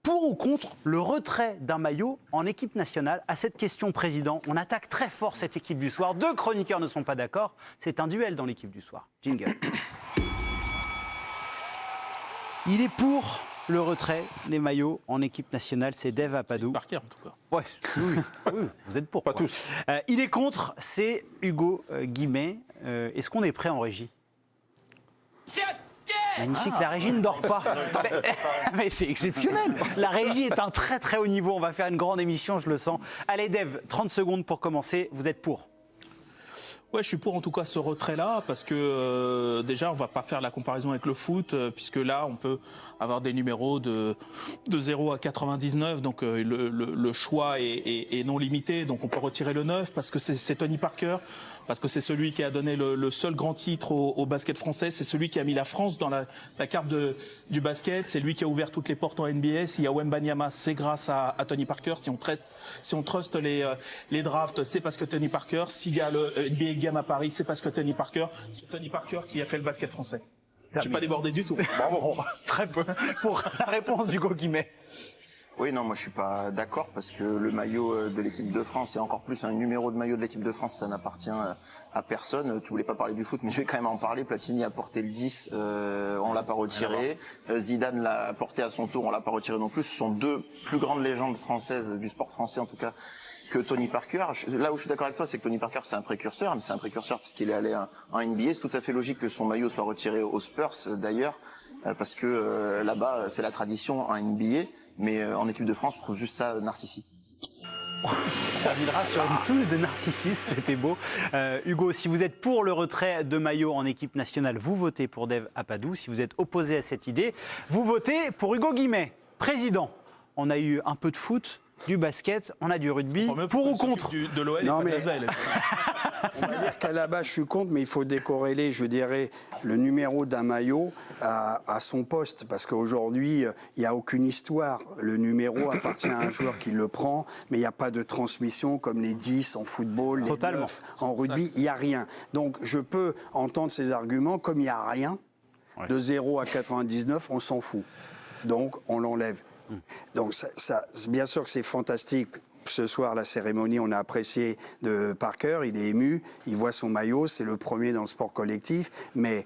Pour ou contre le retrait d'un maillot en équipe nationale? À cette question, Président, on attaque très fort cette équipe du soir. Deux chroniqueurs ne sont pas d'accord. C'est un duel dans l'équipe du soir. Jingle. Il est pour le retrait des maillots en équipe nationale. C'est Dave Apadou. Parker, en tout cas. Ouais, oui, vous êtes pour. Pas tous. Il est contre, c'est Hugo Guimet. Est-ce qu'on est prêt en régie? Magnifique, la régie ne dort pas. Mais c'est exceptionnel. La régie est un très très haut niveau. On va faire une grande émission, je le sens. Allez, Dave, 30 secondes pour commencer. Vous êtes pour? Ouais, je suis pour en tout cas ce retrait-là, parce que déjà, on va pas faire la comparaison avec le foot, puisque là, on peut avoir des numéros de 0 à 99, donc le choix est non limité, donc on peut retirer le 9, parce que c'est Tony Parker, parce que c'est celui qui a donné le seul grand titre au basket français, c'est celui qui a mis la France dans la carte du basket, c'est lui qui a ouvert toutes les portes en NBA. S'il y a Wembanyama, c'est grâce à Tony Parker. Si on trust les drafts, c'est parce que Tony Parker. S'il y a le NBA Game à Paris, c'est parce que Tony Parker. C'est Tony Parker qui a fait le basket français. Je n'ai pas débordé du tout. Bravo. Très peu pour la réponse d'Hugo Guimet. Oui, non, moi je suis pas d'accord parce que le maillot de l'équipe de France et encore plus un numéro de maillot de l'équipe de France, ça n'appartient à personne. Tu voulais pas parler du foot, mais je vais quand même en parler. Platini a porté le 10, on l'a pas retiré. Zidane l'a porté à son tour, on l'a pas retiré non plus. Ce sont deux plus grandes légendes françaises du sport français en tout cas que Tony Parker. Là où je suis d'accord avec toi, c'est que Tony Parker c'est un précurseur, mais c'est un précurseur parce qu'il est allé en NBA. C'est tout à fait logique que son maillot soit retiré aux Spurs d'ailleurs, parce que là-bas c'est la tradition en NBA. Mais en équipe de France, je trouve juste ça narcissique. On terminera sur une touche de narcissisme, c'était beau. Hugo, si vous êtes pour le retrait de maillot en équipe nationale, vous votez pour Dave Apadou. Si vous êtes opposé à cette idée, vous votez pour Hugo Guimet. Président, on a eu un peu de foot, du basket, on a du rugby. Pour ou contre? De l'OL Non, et mais... Lasvel. On va dire qu'à la base, je suis contre, mais il faut décorréler, je dirais, le numéro d'un maillot à son poste. Parce qu'aujourd'hui, il n'y a aucune histoire. Le numéro appartient à un joueur qui le prend, mais il n'y a pas de transmission comme les 10 en football, les 9 en rugby, il n'y a rien. Donc, je peux entendre ces arguments, comme il n'y a rien, de 0 à 99, on s'en fout. Donc, on l'enlève. Donc, bien sûr que c'est fantastique. Ce soir, la cérémonie, on a apprécié de Parker, il est ému, il voit son maillot, c'est le premier dans le sport collectif, mais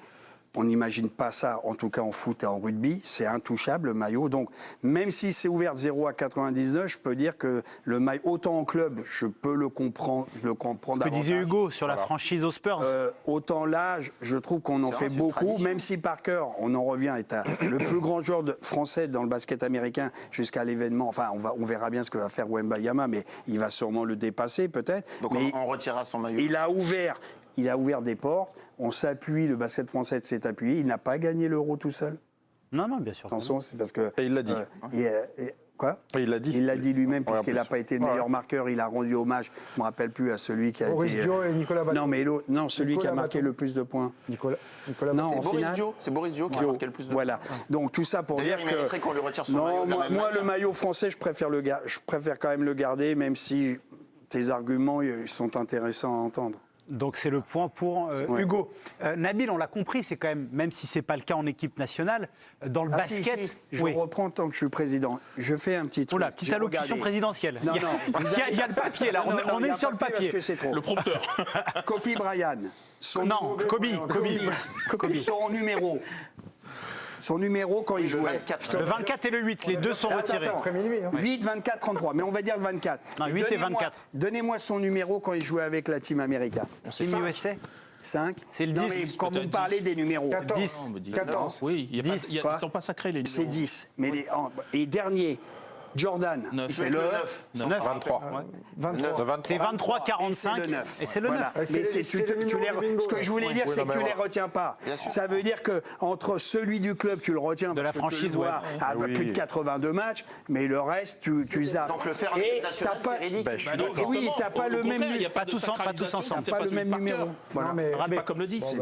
on n'imagine pas ça, en tout cas en foot et en rugby, c'est intouchable le maillot. Donc, même si c'est ouvert de 0 à 99, je peux dire que le maillot, autant en club, je peux le comprendre davantage. Que disait Hugo sur la franchise aux Spurs. Autant là, je trouve qu'on en fait beaucoup, même si Parker, on en revient, est le plus grand joueur français dans le basket américain jusqu'à l'événement. Enfin, on verra bien ce que va faire Wembanyama, mais il va sûrement le dépasser peut-être. Donc mais on retirera son maillot. Il a ouvert des portes. On s'appuie, le basket français s'est appuyé. Il n'a pas gagné l'Euro tout seul. Non, bien sûr. Attention, c'est parce que... Et il l'a dit. Quoi? Il l'a dit. Il l'a dit lui-même, puisqu'il n'a pas été le meilleur marqueur. Il a rendu hommage, je ne me rappelle plus, à celui qui a Boris été... Dio et Nicolas Batum. Non, celui qui a marqué le plus de points. Nicolas Non, Batum. C'est Boris Dio qui a marqué le plus de Voilà. Donc tout ça pour dire il mériterait qu'on lui retire son non, maillot. moi le maillot français, je préfère quand même le garder, même si tes arguments ils sont intéressants à entendre. Donc c'est le point pour Hugo. Nabil, on l'a compris, c'est quand même si ce n'est pas le cas en équipe nationale, dans le basket... Si. Je reprends tant que je suis président. Je fais un petit truc. Oula, petite allocution présidentielle. Non, il y a le papier là, on est sur le papier. Parce que c'est trop. Le prompteur. Kobe Bryant. Kobe. Son numéro quand il jouait. Le 24 et le 8, les deux sont retirés. 8, 24, 33. Mais on va dire le 24. Non, 8 et 24. Donnez-moi son numéro quand il jouait avec la Team América. Team USA 5. C'est le 10. Non, mais quand vous parlez des numéros. 10. 14. Oui, ils ne sont pas sacrés les numéros. C'est 10. Mais et dernier, Jordan, c'est le 9. 23. C'est 23, 45 et c'est le 9. Mais ce que je voulais dire, c'est que tu ne les retiens pas. Ça veut dire qu'entre celui du club, tu le retiens de la franchise, à plus de 82 matchs, mais le reste, tu zappes. Donc le faire en équipe nationale, c'est ridicule. Oui, tu n'as pas le même numéro. Pas tous ensemble. Pas le même numéro. C'est pas comme le 10.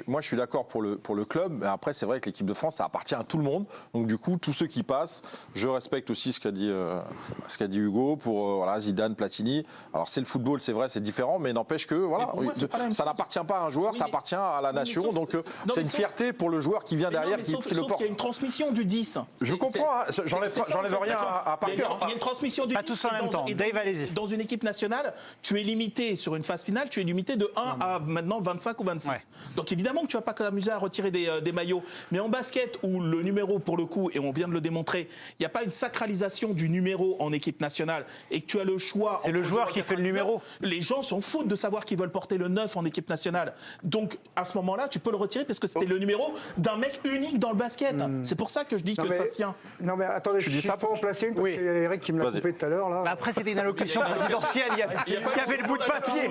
Moi, je suis d'accord pour le club, mais après, c'est vrai que l'équipe de France, ça appartient à tout le monde. Donc, du coup, tous ceux qui passent, je respecte aussi aussi ce qu'a dit Hugo pour voilà, Zidane, Platini. Alors c'est le football, c'est vrai, c'est différent, mais n'empêche que voilà, pour moi, c'est pas la même ça chose. n'appartient pas à un joueur, Oui, ça mais- appartient à la nation. sauf- Donc non, c'est mais une sauf- fierté pour le joueur qui vient Mais non, derrière, mais qui sauf le porte. qu'il y a une transmission du 10. Je comprends, hein, j'enlève C'est ça, j'enlève en fait, rien d'accord. à Il y a Parker. une transmission du Pas 10. tous en et même dans- temps. et Dave, allez-y. Dans une équipe nationale, tu es limité sur une phase finale, tu es limité de 1 à maintenant 25 ou 26. Ouais. Donc évidemment que tu vas pas t'amuser à retirer des maillots. Mais en basket, où le numéro, pour le coup, et on vient de le démontrer, il n'y a pas une sacralisation du numéro en équipe nationale et que tu as le choix. C'est le entre joueur 0 à qui fait le 99, numéro. Les gens s'en foutent de savoir qu'ils veulent porter le 9 en équipe nationale. Donc à ce moment-là, tu peux le retirer parce que c'était le numéro d'un mec unique dans le basket. C'est pour ça que je dis Non, que mais- ça se tient. Non mais attendez, dis ça peux en placer une parce Oui. qu'il y a Eric qui me l'a Vas-y. coupé tout à l'heure là. Bah, après, c'était une allocution présidentielle. Il y avait le bout de papier.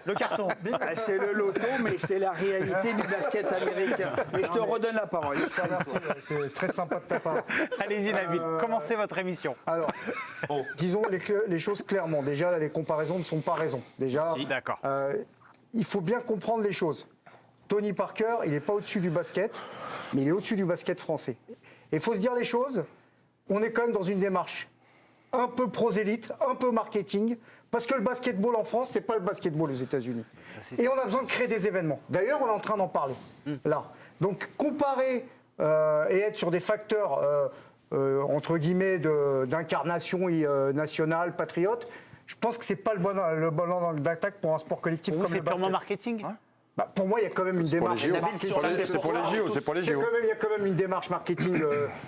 Le carton. Ah, c'est le loto, mais c'est la réalité du basket américain. Mais je te redonne la parole. Ça, merci, c'est très sympa de ta part. Allez-y, Nabil. Commencez votre émission. Alors, disons les choses clairement. Déjà, les comparaisons ne sont pas raison. Déjà, Si, d'accord. il faut bien comprendre les choses. Tony Parker, il n'est pas au-dessus du basket, mais il est au-dessus du basket français. Et il faut se dire les choses, on est quand même dans une démarche un peu prosélyte, un peu marketing, parce que le basketball en France, c'est pas le basketball aux États-Unis. Et on a besoin de créer des événements. D'ailleurs, on est en train d'en parler, là. Donc, comparer et être sur des facteurs, entre guillemets, d'incarnation nationale, patriote, je pense que c'est pas le bon angle d'attaque pour un sport collectif Pour vous, comme c'est le basket. purement marketing. Bah, pour moi, il y a quand même une Pour les démarche. JO, marketing. c'est pour les JO, c'est pour les JO. Il y a quand même une démarche marketing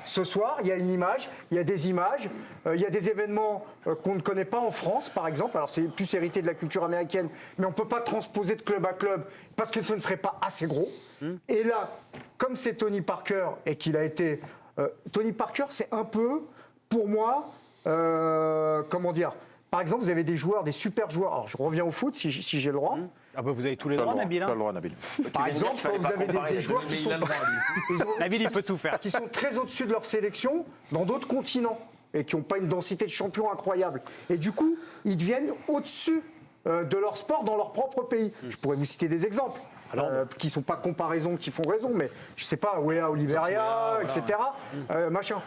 ce soir. Il y a une image, il y a des images, il y a des événements qu'on ne connaît pas en France, par exemple. Alors c'est plus hérité de la culture américaine, mais on ne peut pas transposer de club à club parce que ce ne serait pas assez gros. Et là, comme c'est Tony Parker et qu'il a été... Tony Parker, c'est un peu, pour moi, comment dire... Par exemple, vous avez des joueurs, des super joueurs. Alors je reviens au foot si j'ai le droit. Ah bah, vous avez tous les Tu as droits, le Nabil. droit, tu as hein. le droit, Nabil. Par viens de dire exemple, qu'il fallait quand vous pas avez comparer. des joueurs qui sont... Nabil, il peut tout faire. qui sont très au-dessus de leur sélection dans d'autres continents et qui n'ont pas une densité de champions incroyable. Et du coup, ils deviennent au-dessus de leur sport dans leur propre pays. Je pourrais vous citer des exemples. Qui ne sont pas comparaisons, qui font raison, mais je ne sais pas, Wea au Liberia, etc. Machin.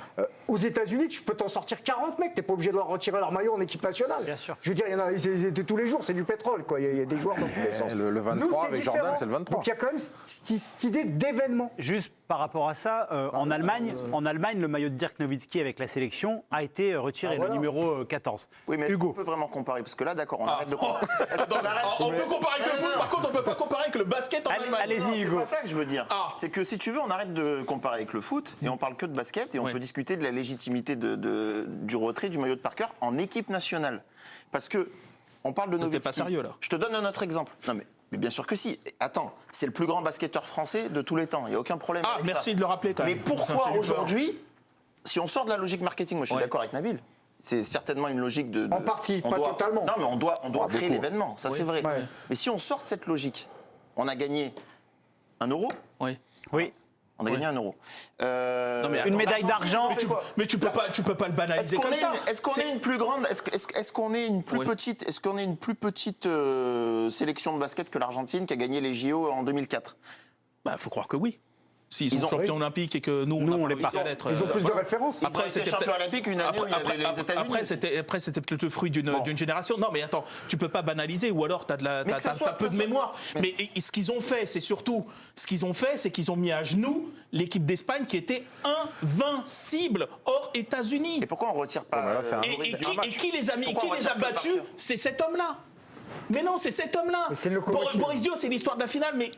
Aux États-Unis, tu peux t'en sortir 40 mecs, tu n'es pas obligé de leur retirer leur maillot en équipe nationale. Bien sûr. Je veux dire, il y en a tous les jours, c'est du pétrole, quoi. Il y a des joueurs dans tous les sens. le 23 Nous, c'est avec différent. Jordan, c'est le 23. Donc il y a quand même cette idée d'événement. Juste par rapport à ça, en Allemagne, le maillot de Dirk Nowitzki avec la sélection a été retiré, voilà. le numéro 14. Oui, mais est-ce qu'on Hugo. peut vraiment comparer? Parce que là, d'accord, on arrête de comparer. Est-ce qu'on arrête On peut comparer avec le foot, par contre, on peut pas comparer avec le basket en Allemagne. Allez-y, Non, c'est Hugo. pas ça que je veux dire. Ah. C'est que si tu veux, on arrête de comparer avec le foot et on parle que de basket et on Ouais. peut discuter de la légitimité du retrait du maillot de Parker en équipe nationale. Parce que on parle de T'es Nowitzki. pas sérieux, là. Je te donne un autre exemple. Non mais bien sûr que si. Attends, c'est le plus grand basketteur français de tous les temps. Il n'y a aucun problème Ah, avec ça. merci de le rappeler quand même. Mais pourquoi J'ai eu peur. aujourd'hui, si on sort de la logique marketing, moi je suis Ouais. d'accord avec Nabil. C'est certainement une logique de. En partie, on pas doit- totalement. Non, mais on doit créer beaucoup. l'événement, ça Oui. c'est vrai. Ouais. Mais si on sort de cette logique, on a gagné 1 euro. Oui. Oui. On a gagné 1 euro. Non, mais Une médaille d'argent. Mais tu peux pas le banaliser comme ça. Est-ce qu'on est une plus grande, est-ce qu'on est une plus Oui. petite, est-ce qu'on est une plus petite sélection de basket que l'Argentine qui a gagné les JO en 2004? Bah, faut croire que oui. S'ils Ils sont ont- champions olympiques et que nous, Nous, on on n'a l'est pas pas. réussi à l'être. Ils ont plus de voilà. références. Ils ont été champions olympiques une année où il y avait les États-Unis. Après, c'était peut-être le fruit d'une génération. Non, mais attends, tu peux pas banaliser, ou alors t'as Mais que ça t'as soit- peu ça de soit- mémoire. Mais- Mais ce qu'ils ont fait, c'est surtout, c'est qu'ils ont mis à genoux l'équipe d'Espagne qui était invincible hors États-Unis. Et pourquoi on retire pas là, c'est un- Et qui les a mis, Pourquoi qui on les a retire battus? Parker C'est cet homme-là. Mais non, c'est cet homme-là. Mais c'est le locomotive. Boris Dio, c'est l'histoire de la finale, mais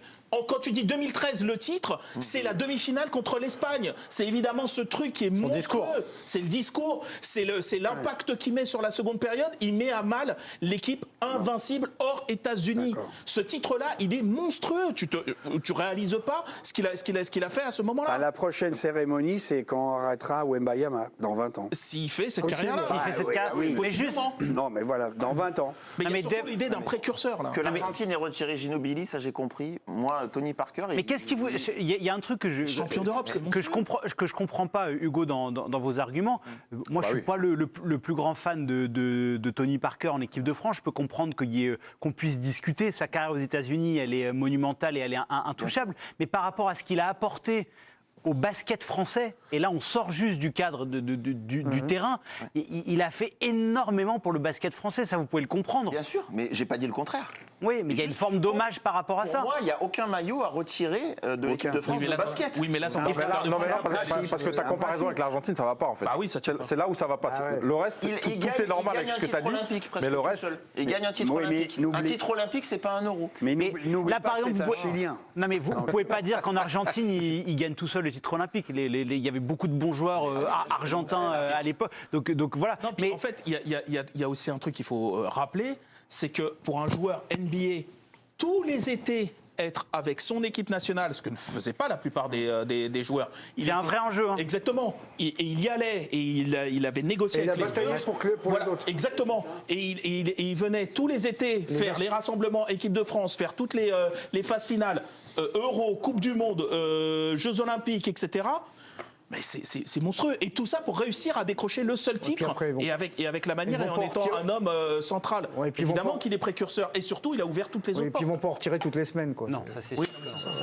quand tu dis 2013, le titre, c'est la demi-finale contre l'Espagne. C'est évidemment ce truc qui est monstrueux. discours. C'est le discours, c'est l'impact qu'il met sur la seconde période. Il met à mal l'équipe invincible hors États-Unis. Ce titre-là, il est monstrueux. Tu réalises pas ce qu'il a fait à ce moment-là. À la prochaine cérémonie, c'est quand on arrêtera Wembayama, dans 20 ans. S'il fait cette Possible. carrière-là. S'il fait cette carrière. Mais juste. Possiblement. Non, mais voilà, dans 20 ans. Mais il y mais a surtout Dave- l'idée d'un précurseur, là. Que l'Argentine ait retiré Ginobili, ça j'ai compris. Moi, Tony Parker. Mais qu'est-ce qui vous. Il y a un truc que je. Champion d'Europe, c'est que je comprends pas, Hugo, dans vos arguments. Moi, je suis oui. pas le plus grand fan de Tony Parker en équipe de France. Je peux comprendre qu'on puisse discuter. Sa carrière aux États-Unis, elle est monumentale et elle est intouchable. Mais par rapport à ce qu'il a apporté au basket français. Et là, on sort juste du cadre du terrain. Il a fait énormément pour le basket français, ça vous pouvez le comprendre. Bien sûr, mais j'ai pas dit le contraire. Oui, mais il y a une forme d'hommage par rapport à ça. Pour moi, il n'y a aucun maillot à retirer de l'équipe de France de basket. Oui, mais là, Non, mais parce que ta comparaison avec l'Argentine, ça va pas en fait. Ah oui, ça tient pas. C'est là où ça va pas. Le reste, tout est normal avec ce que tu as dit. Mais le reste, il gagne un titre olympique. Un titre olympique, c'est pas 1 euro. Mais n'oublie là, pas par que exemple, c'est un Chilien. Non, mais vous ne pouvez pas dire qu'en Argentine, il gagne tout seul le titre olympique. Il y avait beaucoup de bons joueurs argentins à l'époque. Donc voilà. Non, mais en fait, il y a aussi un truc qu'il faut rappeler, c'est que pour un joueur NBA, tous les étés, être avec son équipe nationale, ce que ne faisait pas la plupart des joueurs. C'est un vrai enjeu. Hein. Exactement. Et il y allait et il avait négocié Et avec il a les bataillé joueurs. pour les autres. Exactement. Et il venait tous les étés faire les rassemblements équipe de France, faire toutes les phases finales, Euro, Coupe du Monde, Jeux Olympiques, etc. Mais c'est monstrueux. Et tout ça pour réussir à décrocher le seul titre. après, et avec la manière et en étant un homme central. Ouais, et puis Évidemment qu'il est précurseur. Et surtout, il a ouvert toutes les Oui, autres et puis ils portes. vont pas en retirer toutes les semaines. Quoi. Non, ça c'est Oui, sûr.